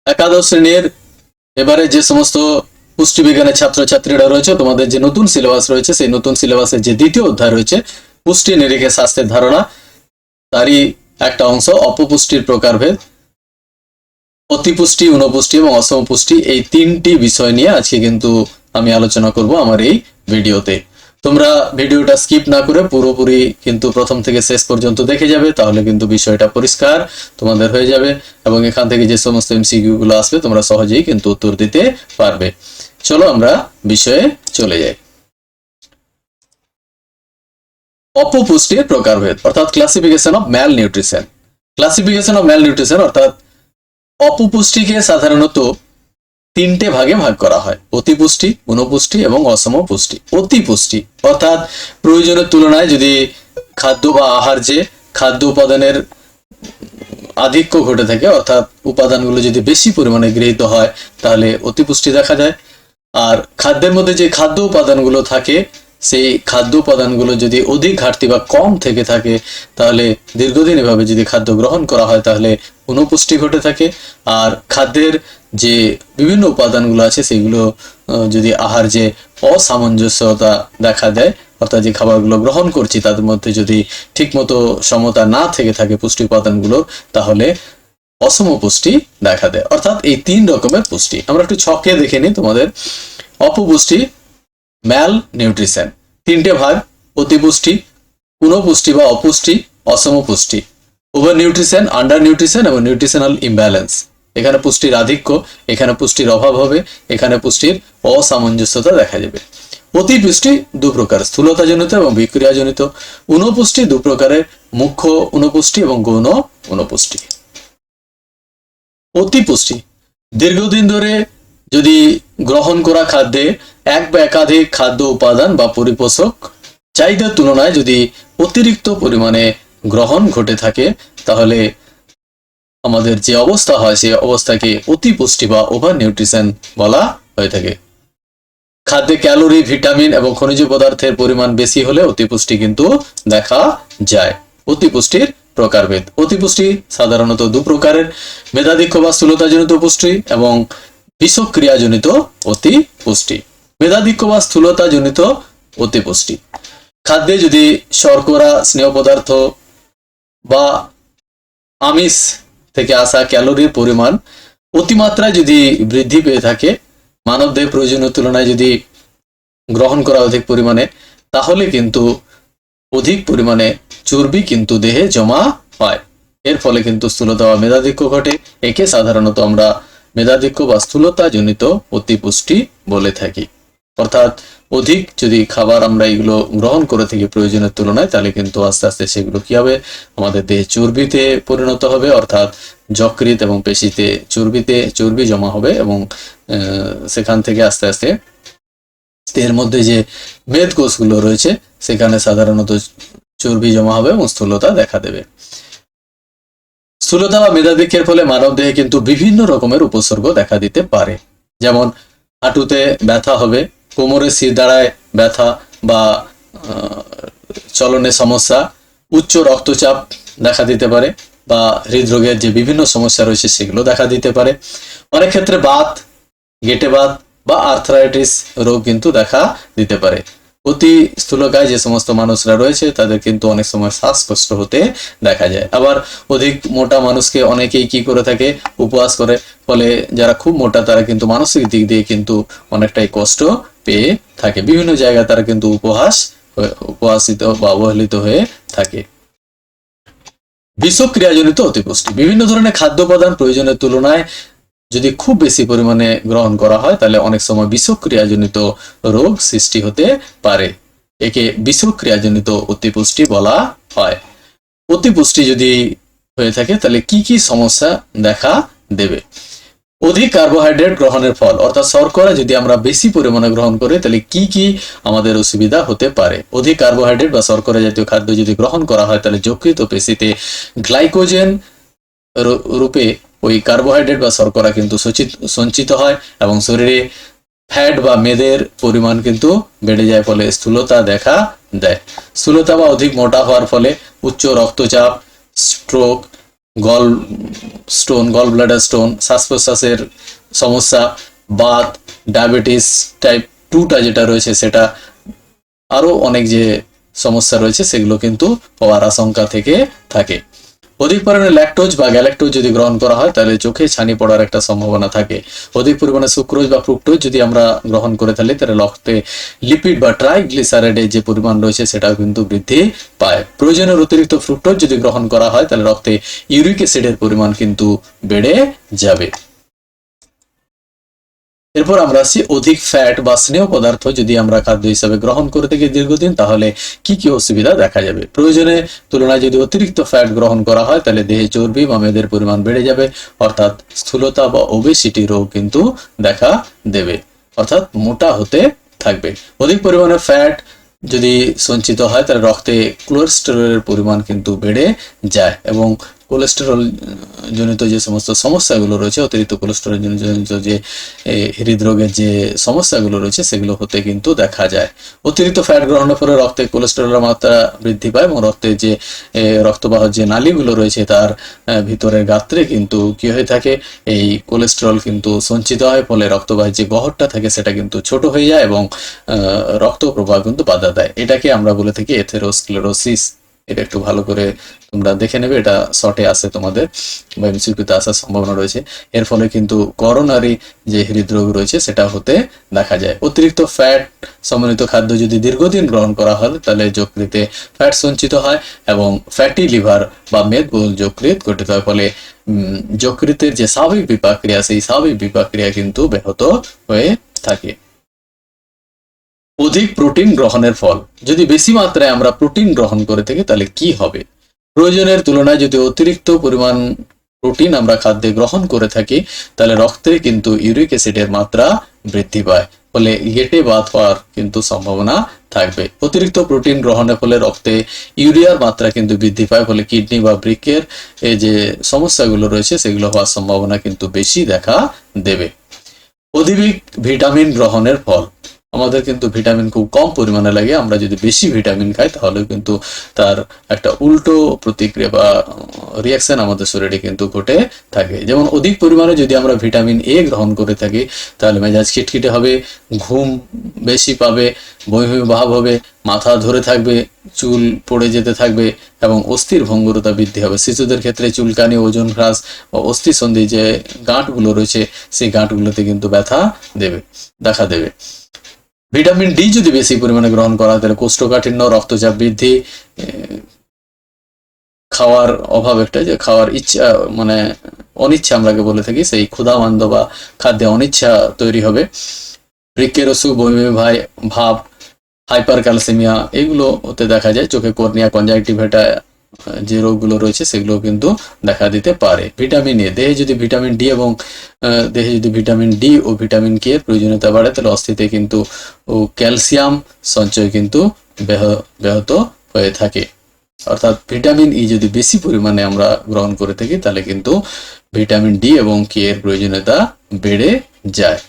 একাদশ শ্রেণীর এবারে যে সমস্ত পুষ্টিবিজ্ঞানের ছাত্রছাত্রীরা রয়েছে, তোমাদের যে নতুন সিলেবাস রয়েছে সেই নতুন সিলেবাসের যে দ্বিতীয় অধ্যায় রয়েছে পুষ্টি নিরিখে স্বাস্থ্যের ধারণা, তারই একটা অংশ অপপুষ্টির প্রকারভেদ, অতিপুষ্টি, ঊনপুষ্টি এবং অসমপুষ্টি, এই তিনটি বিষয় নিয়ে আজকে কিন্তু আমি আলোচনা করব আমার এই ভিডিওতে। তোমরা ভিডিওটা স্কিপ না করে পুরোপুরি কিন্তু প্রথম থেকে শেষ পর্যন্ত দেখে যাবে, তাহলে কিন্তু বিষয়টা পরিষ্কার তোমাদের হয়ে যাবে এবং এখান থেকে যে সমস্ত এমসিকিউ গুলো আসবে তোমরা সহজেই কিন্তু উত্তর দিতে পারবে। চলো আমরা বিষয়ে চলে যাই। অপপুষ্টির প্রকারভেদ অর্থাৎ classification of malnutrition. Classification of malnutrition অর্থাৎ অপপুষ্টিকে সাধারণত তিনটে ভাগে ভাগ করা হয়: অতিপুষ্টি, ঊনপুষ্টি এবং অসমপুষ্টি। অতিপুষ্টি অর্থাৎ প্রয়োজনের তুলনায় যদি খাদ্য বা আহার যে খাদ্য উপাদানের আধিক্য ঘটে থাকে, অর্থাৎ উপাদানগুলো যদি বেশি পরিমাণে গৃহীত হয় তাহলে অতিপুষ্টি দেখা যায়। আর খাদ্যের মধ্যে যে খাদ্য উপাদানগুলো থাকে সেই খাদ্য উপাদানগুলো যদি অধিক ঘাটতি বা কম থেকে থাকে তাহলে দীর্ঘদিন এভাবে যদি খাদ্য গ্রহণ করা হয় তাহলে ঊনপুষ্টি ঘটে থাকে। আর খাদ্যের যে বিভিন্ন উপাদানগুলো আছে সেগুলো যদি আহার যে অসামঞ্জস্যতা দেখা দেয়, অর্থাৎ যে খাবারগুলো গ্রহণ করছি তাদের মধ্যে যদি ঠিকমতো সমতা না থেকে থাকে পুষ্টি উপাদানগুলো, তাহলে অসমপুষ্টি দেখা দেয়। অর্থাৎ এই তিন রকমের পুষ্টি আমরা একটু ছকে দেখে নিই তোমাদের। অপপুষ্টি, ম্যাল নিউট্রিশন, তিনটে ভাগ: অতিপুষ্টি, ঊনপুষ্টি বা অপুষ্টি, অসমপুষ্টি। ওভার নিউট্রিশন, আন্ডার নিউট্রিশন এবং নিউট্রিশনাল ইমব্যালেন্স। এখানে পুষ্টির আধিক্য, এখানে পুষ্টির অভাব হবে, এখানে পুষ্টির অসামঞ্জস্যতা দেখা যাবে। অতিপুষ্টি দু প্রকার: স্থূলতাজনিত এবং বিক্রিয়াজনিত। ঊনপুষ্টি দু প্রকারের: মুখ্য ঊনপুষ্টি এবং গৌণ ঊনপুষ্টি। অতিপুষ্টি দীর্ঘদিন ধরে যদি গ্রহণ করা খাদ্যে এক বা একাধিক খাদ্য উপাদান বা পরিপোষক চাহিদার তুলনায় যদি অতিরিক্ত পরিমাণে গ্রহণ ঘটে থাকে তাহলে আমাদের যে অবস্থা হয় সেই অবস্থাকে অতিপুষ্টি বা ওভার নিউট্রিশন বলা হয়ে থাকে। খাদ্যে ক্যালোরি, ভিটামিন এবং খনিজ পদার্থের পরিমাণ বেশি হলে অতিপুষ্টি কিন্তু দেখা যায়। অতিপুষ্টির প্রকারভেদ। অতিপুষ্টি সাধারণত দু প্রকারের: মেধাধিক্য বা স্থূলতাজনিত পুষ্টি এবং বিষক্রিয়াজনিত অতিপুষ্টি। মেধাধিক্য বা স্থূলতাজনিত অতিপুষ্টি খাদ্যে যদি শর্করা, স্নেহ পদার্থ বা আমিষ থেকে আসা ক্যালোরির পরিমাণ অতিমাত্রায় যদি বৃদ্ধি পেয়ে থাকে, মানবদেহের প্রয়োজনীয় তুলনায় যদি গ্রহণ করা অধিক পরিমাণে, তাহলে কিন্তু অধিক পরিমাণে চর্বি কিন্তু দেহে জমা হয়। এর ফলে কিন্তু স্থূলতা বা মেধাধিক্য ঘটে। একে সাধারণত আমরা মেধাধিক্য বা স্থূলতাজনিত অতিপুষ্টি বলে থাকি। অর্থাৎ অধিক যদি খাবার আমরা এগুলো গ্রহণ করে থাকি প্রয়োজনের তুলনায়, তাহলে কিন্তু আস্তে আস্তে সেগুলো কি হবে, আমাদের দেহে চর্বিতে পরিণত হবে, অর্থাৎ যকৃৎ এবং পেশিতে চর্বিতে চর্বি জমা হবে এবং সেখান থেকে আস্তে আস্তে দেহের মধ্যে যে মেদ কোষগুলো রয়েছে সেখানে সাধারণত চর্বি জমা হবে এবং স্থূলতা দেখা দেবে। স্থূলতা বা মেধাধিক্যের ফলে মানব দেহে কিন্তু বিভিন্ন রকমের উপসর্গ দেখা দিতে পারে। যেমন হাঁটুতে ব্যথা হবে, কোমরে শিরদাঁড়ায় ব্যথা বা চলনে সমস্যা, উচ্চ রক্তচাপ দেখা দিতে পারে বা হৃদরোগের যে বিভিন্ন সমস্যা রয়েছে সেগুলো দেখা দিতে পারে। অনেক ক্ষেত্রে বাত, গেটে বাত বা আর্থ্রাইটিস রোগ কিন্তু দেখা দিতে পারে। অতি স্থূলকায় যে সমস্ত মানুষরা রয়েছে তাদের কিন্তু অনেক সময় শ্বাসকষ্ট হতে দেখা যায়। আবার অধিক মোটা মানুষকে অনেকেই কি করে থাকে, উপবাস করে, ফলে যারা খুব মোটা তারা কিন্তু মানসিক দিক দিয়ে কিন্তু অনেকটাই কষ্ট পেয়ে থাকে। বিভিন্ন জায়গায় তারা কিন্তু উপহাসিত বা অবহেলিত হয়ে থাকে। বিষক্রিয়াজনিত অতিপুষ্টি। বিভিন্ন ধরনের খাদ্য উপাদান প্রয়োজনের তুলনায় যদি খুব বেশি পরিমাণে গ্রহণ করা হয় তাহলে অনেক সময় বিষক্রিয়াজনিত রোগ সৃষ্টি হতে পারে। একে বিষক্রিয়াজনিত অতিপুষ্টি বলা হয়। অতিপুষ্টি যদি হয়ে থাকে তাহলে কি কি সমস্যা দেখা দেবে? অধিক কার্বোহাইড্রেট গ্রহণের ফল, অর্থাৎ শর্করা যদি আমরা বেশি পরিমাণে গ্রহণ করি তাহলে কি কি আমাদের অসুবিধা হতে পারে? অধিক কার্বোহাইড্রেট বা শর্করা জাতীয় খাদ্য যদি গ্রহণ করা হয় তাহলে যকৃৎ ও পেশিতে গ্লাইকোজেন রূপে ওই কার্বোহাইড্রেট বা শর্করা কিন্তু সঞ্চিত হয় এবং শরীরে ফ্যাট বা মেদের পরিমাণ কিন্তু বেড়ে যায়, ফলে স্থূলতা দেখা দেয়। স্থূলতা বা অধিক মোটা হওয়ার ফলে উচ্চ রক্তচাপ, স্ট্রোক, গল স্টোন, গল ব্লাডার স্টোন, শ্বাস প্রশ্বাসের সমস্যা, বাত, ডায়াবেটিস টাইপ 2টা যেটা রয়েছে সেটা, আরো অনেক যে সমস্যা রয়েছে সেগুলো কিন্তু হওয়ার আশঙ্কা থেকে থাকে। অধিক পরিমাণে ল্যাকটোজ বা গ্যালাক্টোজ যদি গ্রহণ করা হয় তাহলে চোখে ছানি পড়ার একটা সম্ভাবনা থাকে। অধিক পরিমাণে সুক্রোজ বা ফ্রুক্টোজ যদি আমরা গ্রহণ করে থাকি তাহলে রক্তে লিপিড বা ট্রাইগ্লিসারাইডের যে পরিমাণ রয়েছে সেটাও কিন্তু বৃদ্ধি পায়। প্রয়োজনের অতিরিক্ত ফ্রুক্টোজ যদি গ্রহণ করা হয় তাহলে রক্তে ইউরিক অ্যাসিডের পরিমাণ কিন্তু বেড়ে যাবে। এরপর আমরা আসছি অধিক ফ্যাট বা স্নেহ পদার্থ যদি আমরা খাদ্য হিসাবে গ্রহণ করে থাকি দীর্ঘদিন তাহলে কি কি অসুবিধা দেখা যাবে। প্রয়োজনের তুলনায় যদি অতিরিক্ত ফ্যাট গ্রহণ করা হয় তাহলে দেহে চর্বি বা মেদের পরিমাণ বেড়ে যাবে, অর্থাৎ স্থূলতা বা ওবেসিটি রোগ কিন্তু দেখা দেবে, অর্থাৎ মোটা হতে থাকবে। অধিক পরিমাণে ফ্যাট যদি সঞ্চিত হয় তাহলে রক্তে কোলেস্টেরলের পরিমাণ কিন্তু বেড়ে যায় এবং কোলেস্টেরল জনিত যে সমস্ত সমস্যাগুলো রয়েছে, অতিরিক্ত কোলেস্টেরল জনিত যে হৃদরোগের যে সমস্যাগুলো রয়েছে সেগুলো হতে কিন্তু দেখা যায়। অতিরিক্ত ফ্যাট গ্রহণের ফলে রক্তে কোলেস্টেরলের মাত্রা বৃদ্ধি পায় এবং রক্তে যে রক্তবাহ যে নালীগুলো রয়েছে তার ভিতরের গাত্রে কিন্তু কি হয়ে থাকে, এই কোলেস্টেরল কিন্তু সঞ্চিত হয়, ফলে রক্তবাহের যে গহ্বরটা থাকে সেটা কিন্তু ছোট হয়ে যায় এবং রক্ত প্রবাহ কিন্তু বাধা দেয়। এটাকে আমরা বলে থাকি এথেরোস্ক্লেরোসিস। এটা একটু ভালো করে তোমরা দেখে নেবে, এটা শর্টে আসে তোমাদের বা এমসিকিউতে আসার সম্ভাবনা রয়েছে। এর ফলে কিন্তু করোনারি যে হৃদরোগ রয়েছে সেটা হতে দেখা যায়। অতিরিক্ত ফ্যাট সমন্বিত খাদ্য যদি দীর্ঘদিন গ্রহণ করা হয় তাহলে যকৃতে ফ্যাট সঞ্চিত হয় এবং ফ্যাটি লিভার বা মেদবহুল যকৃৎ গঠিত হয়, ফলে যকৃতের যে স্বাভাবিক বিপাক ক্রিয়া সেই স্বাভাবিক বিপাক ক্রিয়া কিন্তু ব্যাহত হয়ে থাকে। অধিক প্রোটিন গ্রহণের ফল, যদি বেশি মাত্রায় আমরা প্রোটিন গ্রহণ করে থাকি তাহলে কি হবে। প্রয়োজনের তুলনায় যদি অতিরিক্ত পরিমাণ প্রোটিন আমরা খাদ্যে গ্রহণ করে থাকি তাহলে রক্তে কিন্তু ইউরিক অ্যাসিডের মাত্রা বৃদ্ধি পায়, ফলে গেটে বাত হওয়ার কিন্তু সম্ভাবনা থাকবে। অতিরিক্ত প্রোটিন গ্রহণের ফলে রক্তে ইউরিয়ার মাত্রা কিন্তু বৃদ্ধি পায়, ফলে কিডনি বা বৃক্কের এই যে সমস্যাগুলো রয়েছে সেগুলো হওয়ার সম্ভাবনা কিন্তু বেশি দেখা দেবে। অধিক ভিটামিন গ্রহণের ফল, আমাদের কিন্তু ভিটামিন খুব কম পরিমাণে লাগে, আমরা যদি বেশি ভিটামিন খাই তাহলে কিন্তু তার একটা উল্টো প্রতিক্রিয়া বা রিয়াকশন আমাদের শরীরে কিন্তু ঘটে থাকে। যেমন অধিক পরিমাণে যদি আমরা ভিটামিন এ গ্রহণ করে থাকি তাহলে মেজাজ খিটখিটে হবে, ঘুম বেশি পাবে, বমি বমি ভাব হবে, মাথা ধরে থাকবে, চুল পড়ে যেতে থাকবে এবং অস্থির ভঙ্গুরতা বৃদ্ধি হবে। শিশুদের ক্ষেত্রে চুলকানি, ওজন হ্রাস ও অস্থিসন্ধি যে গাঁটগুলো রয়েছে সেই গাঁটগুলোতে কিন্তু ব্যথা দেখা দেবে। ভিটামিন ডি যদি বেশি পরিমাণে গ্রহণ করা হয় তাহলে কোষ্ঠকাঠিন্য, রক্তচাপ বৃদ্ধি, খাওয়ার অভাব, একটা যে খাওয়ার ইচ্ছা মানে অনিচ্ছা আমরাকে বলে থাকি, সেই ক্ষুধামান্দ বা খাদ্যে অনিচ্ছা তৈরি হবে। বৃক্কের অসুখ, বমি ভাব, হাইপার ক্যালসিমিয়া এগুলো হতে দেখা যায়। চোখে কর্নিয়া, কনজাংটিভা যে রোগগুলো রয়েছে সেগুলো কিন্তু দেখা দিতে পারে। ভিটামিন এ, দেহে যদি ভিটামিন ডি ও ভিটামিন কে এর প্রয়োজনীয়তা বাড়ে তাহলে অস্থিতে কিন্তু ক্যালসিয়াম সঞ্চয় কিন্তু ব্যাহত হয়ে থাকে। অর্থাৎ ভিটামিন ই যদি বেশি পরিমাণে আমরা গ্রহণ করে থাকি তাহলে কিন্তু ভিটামিন ডি এবং কে এর প্রয়োজনীয়তা বেড়ে যায়।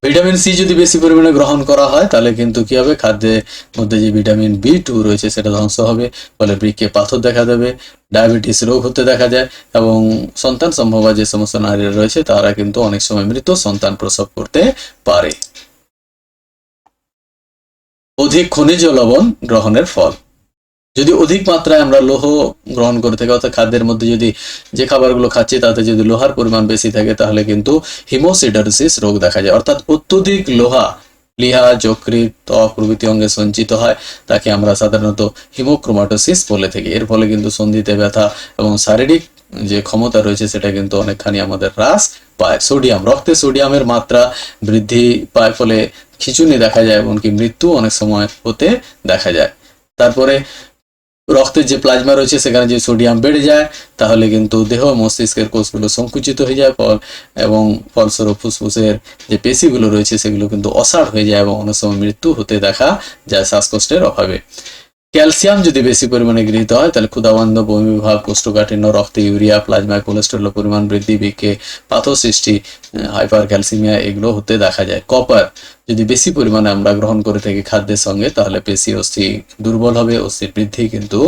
ভিটামিন সি যদি বেশি পরিমাণে গ্রহণ করা হয় তাহলে কিন্তু কি হবে, খাদ্যের মধ্যে যে ভিটামিন বি2 রয়েছে সেটা ধ্বংস হবে, ফলে বৃক্কে পাথর দেখা দেবে, ডায়াবেটিস রোগ হতে দেখা যায় এবং সন্তান সম্ভবা যে সমস্ত নারীরা রয়েছে তারা কিন্তু অনেক সময় মৃত সন্তান প্রসব করতে পারে। অধিক খনিজ লবণ গ্রহণের ফল, যদি অধিক মাত্রায় আমরা লৌহ গ্রহণ করে থাকি, অর্থাৎ খাদ্যের মধ্যে যদি যে খাবারগুলো খাচ্ছি তাতে যদি লোহার পরিমাণ বেশি থাকে তাহলে কিন্তু হিমোসিডারসিস রোগ দেখা যায়। অর্থাৎ অত্যধিক লোহা প্লীহা, যকৃৎ, ত্বক প্রভৃতি অঙ্গে সঞ্চিত হয়, তাকে আমরা সাধারণত হিমোক্রোমাটোসিস বলে থাকি। এর ফলে কিন্তু সন্ধিতে ব্যথা এবং শারীরিক যে ক্ষমতা রয়েছে সেটা কিন্তু অনেকখানি আমাদের হ্রাস পায়। সোডিয়াম, রক্তে সোডিয়ামের মাত্রা বৃদ্ধি পায়, ফলে খিঁচুনি দেখা যায়, এমনকি মৃত্যু অনেক সময় হতে দেখা যায়। তারপরে রক্তের যে প্লাজমা রয়েছে সেখানে যে সোডিয়াম বেড়ে যায় তাহলে কিন্তু দেহ মস্তিষ্কের কোষগুলো সংকুচিত হয়ে যায় এবং ফলস্বরূপ ফুসফুসের যে পেশিগুলো রয়েছে সেগুলো কিন্তু অসাড় হয়ে যায় এবং অনেক সময় মৃত্যু হতে দেখা যায় শ্বাসকষ্টের অভাবে। ক্যালসিয়াম যদি বেশি পরিমাণে গৃহীত হয় তাহলে ক্ষুধাবন্ধ, বমিভাব, কোষ্ঠকাঠিন্য, রক্তে ইউরিয়া, প্লাজমায় কোলেস্টেরলের পরিমাণ বৃদ্ধি, বৃক্কে পাথর সৃষ্টি, হাইপার ক্যালসিমিয়া এগুলো হতে দেখা যায়। কপার যদি বেশি পরিমাণে আমরা গ্রহণ করে থাকি খাদ্যের সঙ্গে তাহলে পেশি অস্থি দুর্বল হবে, অস্থির বৃদ্ধি কিন্তু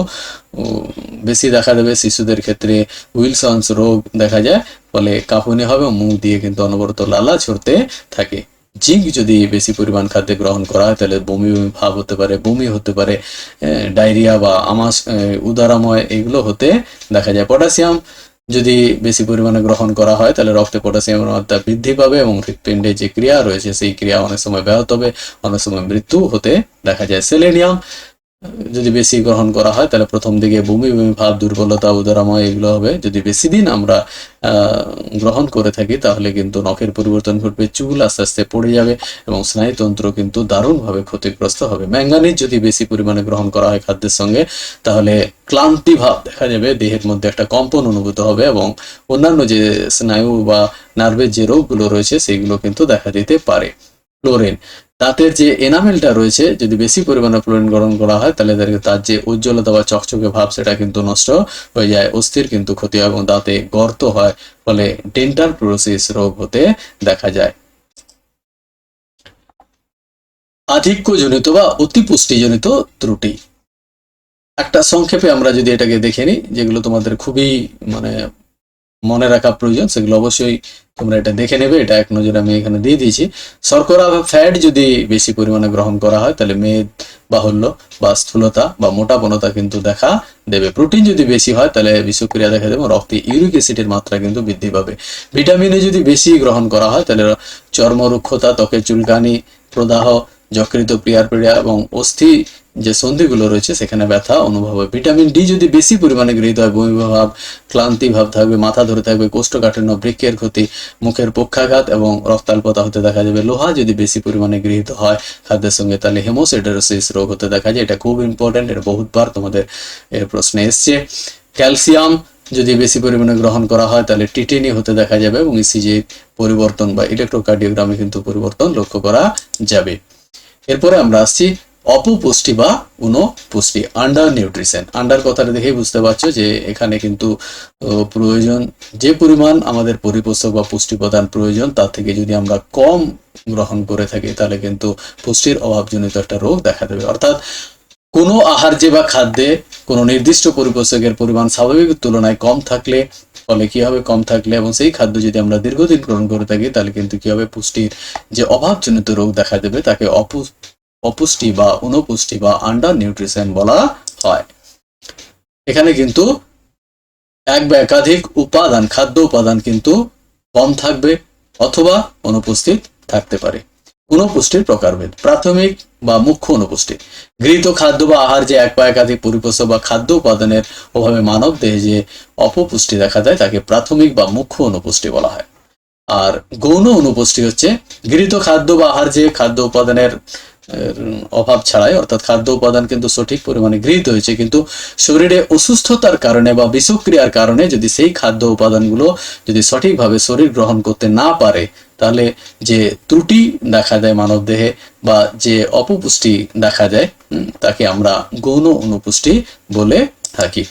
বেশি দেখা দেবে। শিশুদের ক্ষেত্রে উইলসন্স রোগ দেখা যায়, ফলে কাঁপুনি হবে, মুখ দিয়ে কিন্তু অনবরত লালা ঝরতে থাকে। জিঙ্ক যদি বেশি পরিমাণ খাদ্যে গ্রহণ করা হয় তাহলে বমি বমি ভাব হতে পারে, বমি হতে পারে, ডায়রিয়া বা আমাশ, উদারাময় এগুলো হতে দেখা যায়। পটাশিয়াম যদি বেশি পরিমাণে গ্রহণ করা হয় তাহলে রক্তে পটাশিয়ামের মাত্রা বৃদ্ধি পাবে এবং হৃৎপিণ্ডে যে ক্রিয়া রয়েছে সেই ক্রিয়া অনেক সময় ব্যাহত হবে, অনেক সময় মৃত্যু হতে দেখা যায়। সেলেনিয়াম যদি বেশি গ্রহণ করা হয় তাহলে প্রথম দিকে বমি বমি ভাব, দুর্বলতা, উদরাময় এগুলো হবে। যদি বেশি দিন আমরা গ্রহণ করে থাকি তাহলে কিন্তু নখের পরিবর্তন ঘটবে, চুল আস্তে আস্তে পড়ে যাবে এবং স্নায়ুতন্ত্র কিন্তু দারুণভাবে ক্ষতিগ্রস্ত হবে। ম্যাঙ্গানিজ যদি বেশি পরিমাণে গ্রহণ করা হয় খাদ্যের সঙ্গে তাহলে ক্লান্তি ভাব দেখা যাবে, দেহের মধ্যে একটা কম্পন অনুভূত হবে এবং অন্যান্য যে স্নায়ু বা নার্ভের যে রোগগুলো রয়েছে সেগুলো কিন্তু দেখা দিতে পারে। ফ্লোরিন, দাঁতের যে এনামেলটা রয়েছে যদি বেশি পরিমাণে ফ্লোরিন গ্রহণ করা হয় তাহলে তার যে উজ্জ্বলতা বা চকচকে ভাব সেটা কিন্তু নষ্ট হয়ে যায়, অস্থির কিন্তু ক্ষতি হয় এবং দাঁতে গর্ত হয়, ফলে ডেন্টাল ফ্লোরোসিস রোগ হতে দেখা যায়। আধিক্যজনিত বা অতিপুষ্টিজনিত ত্রুটি, একটা সংক্ষেপে আমরা যদি এটাকে দেখে নিই, যেগুলো তোমাদের খুবই মানে মনে রাখা প্রয়োজন সেগুলো অবশ্যই তোমরা এটা দেখে নেবে। এটা এক নজরে আমি এখানে দিয়ে দিয়েছি। শর্করা বা ফ্যাট যদি বেশি পরিমাণে গ্রহণ করা হয় তাহলে মেদ বাহুল্য বা স্থূলতা বা মোটাপনতা কিন্তু দেখা দেবে। প্রোটিন যদি বেশি হয় তাহলে বিষক্রিয়া দেখা দেবে, রক্তে ইউরিক অ্যাসিডের মাত্রা কিন্তু বৃদ্ধি পাবে। ভিটামিনে যদি বেশি গ্রহণ করা হয় তাহলে চর্মরুক্ষতা, ত্বকের চুলকানি, প্রদাহ, যকৃত ক্রিয়া এবং অস্থি যে সন্ধিগুলো রয়েছে সেখানে ব্যথা অনুভব হয়। ভিটামিন ডি যদি বেশি পরিমাণে গৃহীত হয় বমিভাব, ক্লান্তি ভাব থাকবে, মাথা ধরে থাকবে, কোষ্ঠকাঠিন্য, বৃক্কের ক্ষতি, মুখের পক্ষাঘাত এবং রক্তাল্পতা হতে দেখা যাবে। লোহা যদি বেশি পরিমাণে গৃহীত হয় খাদ্যের সঙ্গে তাহলে হেমোসিডারোসিস রোগ হতে দেখা যায়। এটা খুব ইম্পর্টেন্ট, এটা বহুতবার তোমাদের প্রশ্নে এসছে। ক্যালসিয়াম যদি বেশি পরিমাণে গ্রহণ করা হয় তাহলে টিটেনি হতে দেখা যাবে এবং ইসিজি পরিবর্তন বা ইলেকট্রোকার্ডিওগ্রামে কিন্তু পরিবর্তন লক্ষ্য করা যাবে। এরপরে আমরা আসছি অপুপুষ্টি বা উনপুষ্টি, আন্ডার নিউট্রিশন। আন্ডার কথাটা দেখেই বুঝতে পারছো যে এখানে কিন্তু প্রয়োজন যে পরিমাণ আমাদের পরিপোষক বা পুষ্টি প্রদান প্রয়োজন তার থেকে যদি আমরা কম গ্রহণ করে থাকি তাহলে কিন্তু পুষ্টির অভাবজনিত একটা রোগ দেখা দেবে। অর্থাৎ কোনো আহার্যে বা খাদ্যে কোনো নির্দিষ্ট পরিপোষকের পরিমাণ স্বাভাবিক তুলনায় কম থাকলে ফলে কি হবে, কম থাকলে এবং সেই খাদ্য যদি আমরা দীর্ঘদিন গ্রহণ করে থাকি তাহলে কিন্তু কি হবে, পুষ্টির যে অভাবজনিত রোগ দেখা দেবে তাকে অপুষ্টি বা অনুপুষ্টি বা আন্ডার নিউট্রিশন বলা হয়। এখানে কিন্তু এক বা একাধিক উপাদান, খাদ্য উপাদান কিন্তু কম থাকবে অথবা অনুপস্থিত থাকতে পারে। অনুপুষ্টির প্রকারভেদ, প্রাথমিক বা মুখ্য অনুপুষ্টি, গৃহীত খাদ্য বা আহার যে এক বা একাধিক পরিপোষক বা খাদ্য উপাদানের অভাবে মানব দেহে যে অপপুষ্টি দেখা দেয় তাকে প্রাথমিক বা মুখ্য অনুপুষ্টি বলা হয়। আর গৌণ অনুপুষ্টি হচ্ছে গৃহীত খাদ্য বা আহার যে খাদ্য উপাদানের অভাব ছাড়াই, অর্থাৎ খাদ্য উপাদান কিন্তু সঠিক পরিমাণে গৃহীত হয়েছে কিন্তু শরীরে অসুস্থতার কারণে বা বিষক্রিয়ার কারণে যদি সেই খাদ্য উপাদানগুলো যদি সঠিকভাবে শরীর গ্রহণ করতে না পারে তাহলে যে ত্রুটি দেখা দেয় মানব দেহে বা যে অপপুষ্টি দেখা দেয় তাকে আমরা গৌণ অনুপুষ্টি বলে থাকি।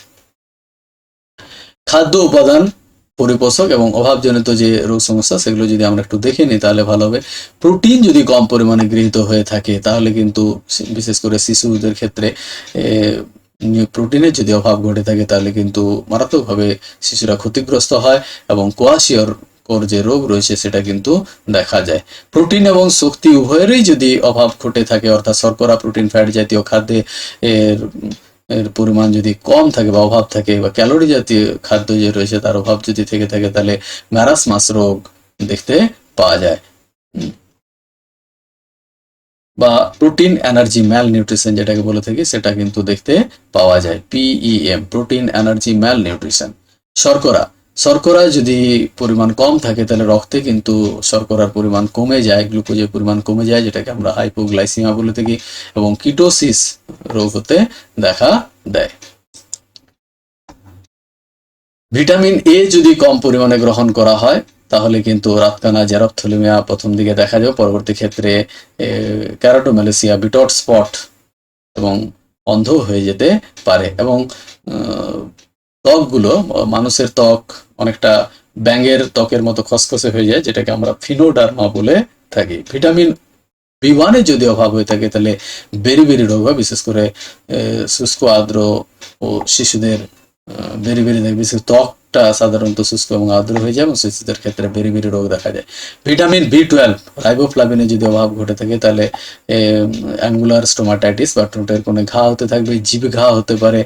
খাদ্য উপাদান, পরিপোষক এবং অভাবজনিত যে রোগ সমস্যা সেগুলো যদি আমরা একটু দেখে নিই তাহলে ভালো হবে। প্রোটিন যদি কম পরিমাণে গৃহীত হয়ে থাকে তাহলে কিন্তু বিশেষ করে শিশুদের ক্ষেত্রে প্রোটিনের যদি অভাব ঘটে থাকে তাহলে কিন্তু মারাত্মকভাবে শিশুরা ক্ষতিগ্রস্ত হয় এবং কোয়াশিয়র যে রোগ রয়েছে সেটা কিন্তু দেখা যায়। প্রোটিন এবং শক্তি উভয়েরই যদি অভাব ঘটে থাকে, অর্থাৎ শর্করা, প্রোটিন, ফ্যাট জাতীয় খাদ্যে এর পরিমাণ যদি কম থাকে বা অভাব থাকে বা ক্যালোরি জাতীয় খাদ্য যে রয়েছে তার অভাব যদি থেকে থাকে তাহলে ম্যারাসমাস রোগ দেখতে পাওয়া যায় বা প্রোটিন এনার্জি ম্যাল নিউট্রিশন যেটাকে বলে থাকি সেটা কিন্তু দেখতে পাওয়া যায়। PEM, প্রোটিন এনার্জি ম্যাল নিউট্রিশন। শর্করা, শর্করা যদি পরিমাণ কম থাকে তাহলে রক্তে কিন্তু শর্করার পরিমাণ কমে যায়, গ্লুকোজের পরিমাণ কমে যায় যেটাকে আমরা হাইপোগ্লাইসিমিয়া বলে থাকি এবং কিটোসিস রোগ হতে দেখা দেয়। ভিটামিন এ যদি কম পরিমাণে গ্রহণ করা হয় তাহলে কিন্তু রাতকানা, জেরপ্থ্যালমিয়া প্রথম দিকে দেখা যাবে, পরবর্তী ক্ষেত্রে ক্যারোটোম্যালেসিয়া, বিটট স্পট এবং অন্ধ হয়ে যেতে পারে। এবং ত্বকগুলো, মানুষের ত্বক অনেকটা ব্যাঙের ত্বকের মতো খসখসে হয়ে যায়, যেটাকে আমরা ফিনোডার্মা বলে থাকি। ভিটামিন বি1 যদি অভাব হয়ে থাকে তাহলে বেরি রোগ হয়, বিশেষ করে শুষ্ক আর্দ্র ও শিশুদের বেরি বিশেষ ত্বকটা সাধারণত শুষ্ক এবং আর্দ্র হয়ে যায় এবং শিশুদের ক্ষেত্রে বেরি রোগ দেখা যায়। ভিটামিন বি12 রাইবোফ্লাভিনের যদি অভাব ঘটে থাকে তাহলে অ্যাঙ্গুলার স্টোমাটাইটিস বা ঠোঁটের কোণে ঘা হতে থাকবে, জিভ ঘা হতে পারে,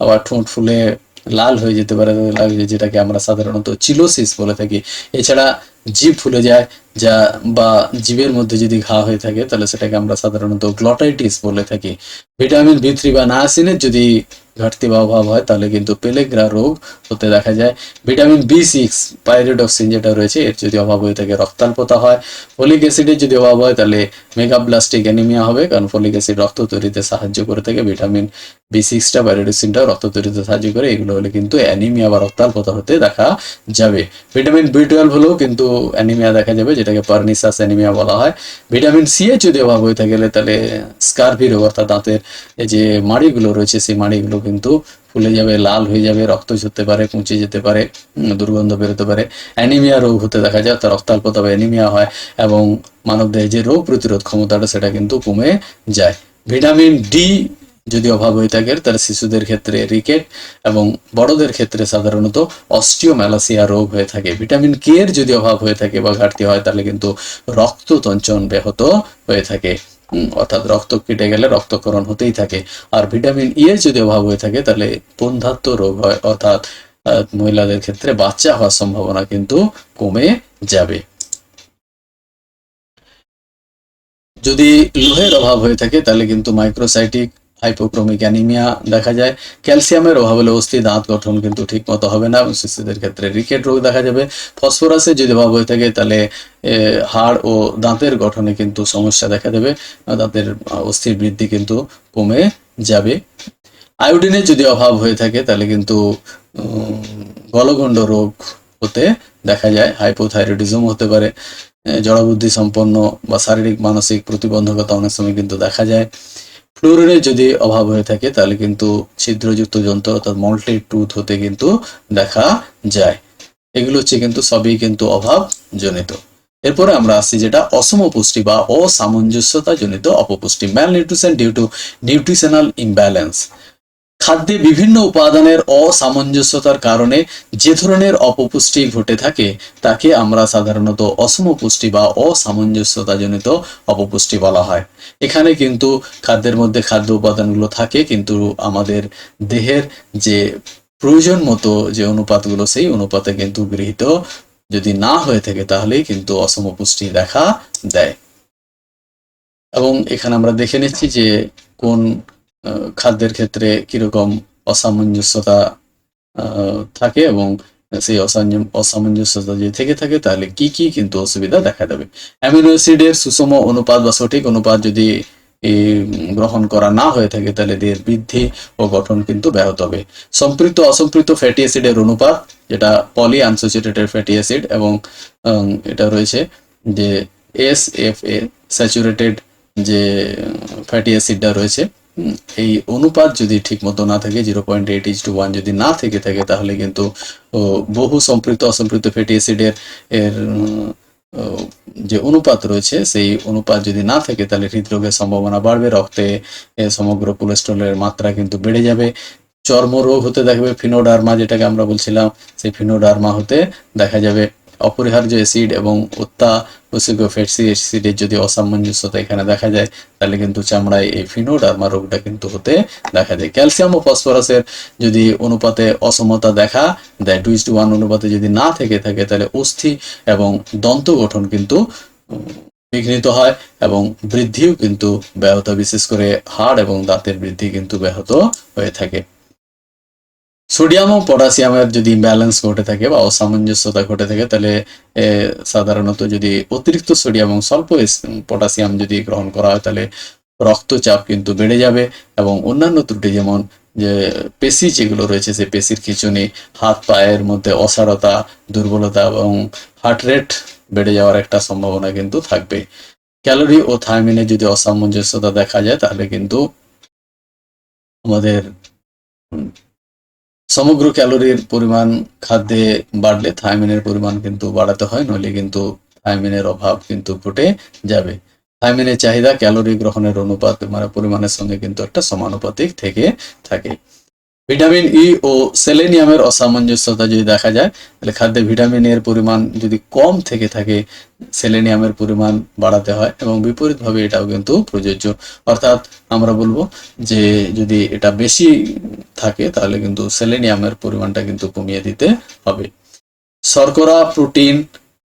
আবার ঠোঁট ফুলে লাল হয়ে যেতে পারে, যেটাকে আমরা সাধারণত চিলোসিস বলে থাকি। এছাড়া জিভ ফুলে যায় যা, বা জিভের মধ্যে যদি ঘা হয়ে থাকে তাহলে সেটাকে আমরা সাধারণত গ্লটাইটিস বলে থাকি। ভিটামিন বি3 বা নায়াসিনের যদি ঘাটতি বা অভাব হয় তাহলে কিন্তু পেলেগ্রা রোগ হতে দেখা যায়। ভিটামিন বি6 পাইরিডক্সিন যেটা রয়েছে, এর যদি অভাব হয়ে থাকে রক্তাল্পতা হয়। ফলিক অ্যাসিডের যদি অভাব হয় তাহলে মেগাব্লাস্টিক অ্যানিমিয়া হবে, কারণ ফলিক অ্যাসিড রক্ত তৈরিতে সাহায্য করে থাকে। ভিটামিন বি6টা পাইরিডক্সিনটাও রক্ত তৈরিতে সাহায্য করে। এগুলো হলে কিন্তু অ্যানিমিয়া বা রক্তাল্পতা হতে দেখা যাবে। ভিটামিন বি12 হলেও কিন্তু অ্যানিমিয়া দেখা যাবে, যেটাকে পার্নিসাস অ্যানিমিয়া বলা হয়। ভিটামিন সি এর যদি অভাব হয়ে থাকে তাহলে স্কারভি রোগ, অর্থাৎ দাঁতের যে মাড়িগুলো রয়েছে সেই মাড়িগুলো কিন্তু ফুলে যাবে, লাল হয়ে যাবে, রক্ত ঝরতে পারে, কুঁচে যেতে পারে, দুর্গন্ধ বেরোতে পারে। অ্যানিমিয়া রোগ হতে দেখা যায়, অর্থাৎ রক্তাল্পতা বা অ্যানিমিয়া হয় এবং মানবদেহে যে রোগ প্রতিরোধ ক্ষমতাটা সেটা কিন্তু কমে যায়। ভিটামিন ডি যদি অভাব হয়ে থাকে তাহলে শিশুদের ক্ষেত্রে রিকেট এবং বড়দের ক্ষেত্রে সাধারণত অস্টিওম্যালাসিয়া রোগ হয়ে থাকে। ভিটামিন কে এর যদি অভাব হয়ে থাকে বা ঘাটতি হয় তাহলে কিন্তু রক্ততঞ্চন ব্যাহত হয়ে থাকে, অর্থাৎ রক্ত কেটে গেলে রক্তক্ষরণ হতেই থাকে। আর ভিটামিন ই এর যদি অভাব হয়ে থাকে তাহলে বন্ধ্যাত্ব রোগ হয়, অর্থাৎ মহিলাদের ক্ষেত্রে বাচ্চা হওয়ার সম্ভাবনা কিন্তু কমে যাবে। যদি লোহের অভাব হয়ে থাকে তাহলে কিন্তু মাইক্রোসাইটিক হাইপোক্রোমিক অ্যানিমিয়া দেখা যায়। ক্যালসিয়ামের অভাব হলে অস্থি দাঁত গঠন কিন্তু ঠিক মতো হবে না এবং শিশুদের ক্ষেত্রে রিকেট রোগ দেখা যাবে। ফসফরাসের যদি অভাব হয়ে থাকে তাহলে হাড় ও দাঁতের গঠনে কিন্তু সমস্যা দেখা দেবে, দাঁতের অস্থির বৃদ্ধি কিন্তু কমে যাবে। আয়োডিনের যদি অভাব হয়ে থাকে তাহলে কিন্তু গলগণ্ড রোগ হতে দেখা যায়। হাইপোথাইরয়েডিজম হতে পারে। জড়বুদ্ধি সম্পন্ন বা শারীরিক মানসিক প্রতিবন্ধকতা অনেক সময় কিন্তু দেখা যায়। ফ্লোরিনের যদি অভাব হয়ে থাকে তাহলে কিন্তু ছিদ্রযুক্ত যন্ত্র অর্থাৎ মল্টি টুথ হতে কিন্তু দেখা যায়। এগুলো হচ্ছে কিন্তু সবই কিন্তু অভাব জনিত। এরপরে আমরা আসছি যেটা অসম পুষ্টি বা অসামঞ্জস্যতা জনিত অপপুষ্টি, malnutrition due to nutritional imbalance. খাদ্যে বিভিন্ন উপাদানের অসামঞ্জস্যতার কারণে যে ধরনের অপপুষ্টি ঘটে থাকে তাকে আমরা সাধারণত অসম পুষ্টি বা অসামঞ্জস্যতাজনিত অপপুষ্টি বলা হয়। এখানে কিন্তু খাদ্যের মধ্যে খাদ্য উপাদানগুলো থাকে কিন্তু আমাদের দেহের যে প্রয়োজন মতো যে অনুপাতগুলো সেই অনুপাতে কিন্তু গৃহীত যদি না হয়ে থাকে তাহলেই কিন্তু অসম পুষ্টি দেখা দেয়। এবং এখানে আমরা দেখে নিচ্ছি যে কোন খাদ্যের ক্ষেত্রে কিরকম অসামঞ্জস্যতা থাকে এবং সেই অসামঞ্জস্যতা যদি থেকে থাকে তাহলে কি কি কিন্তু অসুবিধা দেখা দেবে। অ্যামিনো অ্যাসিডের সুষম অনুপাত বা সঠিক অনুপাত যদি গ্রহণ করা না হয়ে থাকে তাহলে দেহের বৃদ্ধি ও গঠন কিন্তু ব্যাহত হবে। সম্পৃক্ত অসম্পৃক্ত ফ্যাটি অ্যাসিডের অনুপাত, যেটা পলি আনস্যাচুরেটেড ফ্যাটি অ্যাসিড, এবং এটা রয়েছে যে এসএফএ স্যাচুরেটেড যে ফ্যাটি অ্যাসিডটা রয়েছে, এই অনুপাত যদি ঠিক মতো না থাকে 0.8:1 যদি না থেকে থাকে তাহলে কিন্তু বহু সম্পৃক্ত অসম্পৃক্ত ফ্যাটি অ্যাসিডের যে অনুপাত রয়েছে সেই অনুপাত যদি না থাকে তাহলে হৃদরোগের সম্ভাবনা বাড়বে, রক্তে সমগ্র কোলেস্টেরলের মাত্রা কিন্তু বেড়ে যাবে, চর্মরোগ হতে দেখবে, ফিনোডার্মা যেটাকে আমরা বলছিলাম সেই ফিনোডার্মা হতে দেখা যাবে। অপরিহার্য অ্যাসিড এবং অত্যাবশ্যকীয় ফ্যাটি অ্যাসিডের যদি অসামঞ্জস্যতা এখানে দেখা যায় তাহলে কিন্তু চামড়ায় এই ফিনোডার্মা রোগটা কিন্তু হতে দেখা যায়। ক্যালসিয়াম ও ফসফরাসের যদি অনুপাতে অসমতা দেখা দেয়, 2:1 অনুপাতে যদি না থেকে থাকে তাহলে অস্থি এবং দন্ত গঠন কিন্তু বিঘ্নিত হয় এবং বৃদ্ধিও কিন্তু ব্যাহত, বিশেষ করে হাড় এবং দাঁতের বৃদ্ধি কিন্তু ব্যাহত হয়ে থাকে। সোডিয়াম ও পটাশিয়ামের যদি ইমব্যালেন্স ঘটে থাকে বা অসামঞ্জস্যতা ঘটে থাকে তাহলে সাধারণত যদি অতিরিক্ত সোডিয়াম এবং স্বল্প পটাশিয়াম যদি গ্রহণ করা হয় তাহলে রক্তচাপ কিন্তু বেড়ে যাবে এবং অন্যান্য ত্রুটি যেমন যে পেশি যেগুলো রয়েছে সেই পেশির খিঁচুনি, হাত পায়ের মধ্যে অসাড়তা, দুর্বলতা এবং হার্ট রেট বেড়ে যাওয়ার একটা সম্ভাবনা কিন্তু থাকবে। ক্যালোরি ও থায়ামিনের যদি অসামঞ্জস্যতা দেখা যায় তাহলে কিন্তু আমাদের সমগ্র ক্যালোরির পরিমাণ খাদ্যে বাড়লে থায়ামিনের পরিমাণ কিন্তু বাড়াতে হয়, নইলে কিন্তু থায়ামিনের অভাব কিন্তু ঘটে যাবে। থায়ামিনের চাহিদা ক্যালোরি গ্রহণের অনুপাত মানে পরিমাণের সঙ্গে কিন্তু একটা সমানুপাতিক থেকে থাকে। ভিটামিন ই ও সেলেনিয়ামের অসামঞ্জস্যতা যদি দেখা যায়, তাহলে খাদ্যে ভিটামিনের পরিমাণ যদি কম থেকে থাকে, সেলেনিয়ামের পরিমাণ বাড়াতে হয়, এবং বিপরীতভাবে এটাও কিন্তু প্রযোজ্য। অর্থাৎ আমরা বলবো যে যদি এটা বেশি থাকে তাহলে কিন্তু সেলেনিয়ামের পরিমাণটা কিন্তু কমিয়ে দিতে হবে। শর্করা, প্রোটিন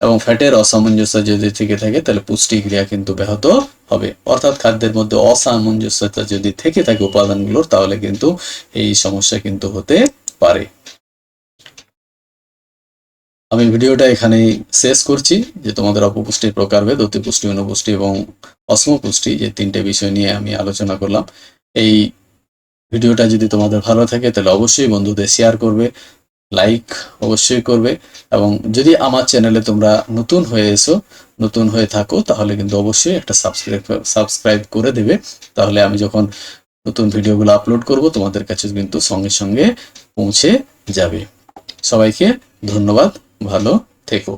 এবং ফ্যাটের অসামঞ্জস্য যদি থেকে থাকে তাহলে পুষ্টি ক্রিয়া কিন্তু ব্যাহত হবে। অর্থাৎ খাদ্যের মধ্যে অসামঞ্জস্যতা যদি থেকে থাকে উপাদানগুলোর, তাহলে কিন্তু এই সমস্যা কিন্তু হতে পারে। আমি ভিডিওটা এখানেই শেষ করছি, যে তোমাদের অপপুষ্টির প্রকারভেদ, অতিপুষ্টি, অনুপুষ্টি এবং অসমপুষ্টি, যে তিনটে বিষয় নিয়ে আমি আলোচনা করলাম। এই ভিডিওটা যদি তোমাদের ভালো থাকে তাহলে অবশ্যই বন্ধুদের শেয়ার করবে, লাইক অবশ্যই করবে, এবং যদি আমার চ্যানেলে তোমরা নতুন হয়ে থাকো তাহলে কিন্তু অবশ্যই একটা সাবস্ক্রাইব করে দেবে। তাহলে আমি যখন নতুন ভিডিওগুলো আপলোড করব তোমাদের কাছে কিন্তু সঙ্গে সঙ্গে পৌঁছে যাবে। সবাইকে ধন্যবাদ, ভালো থেকো।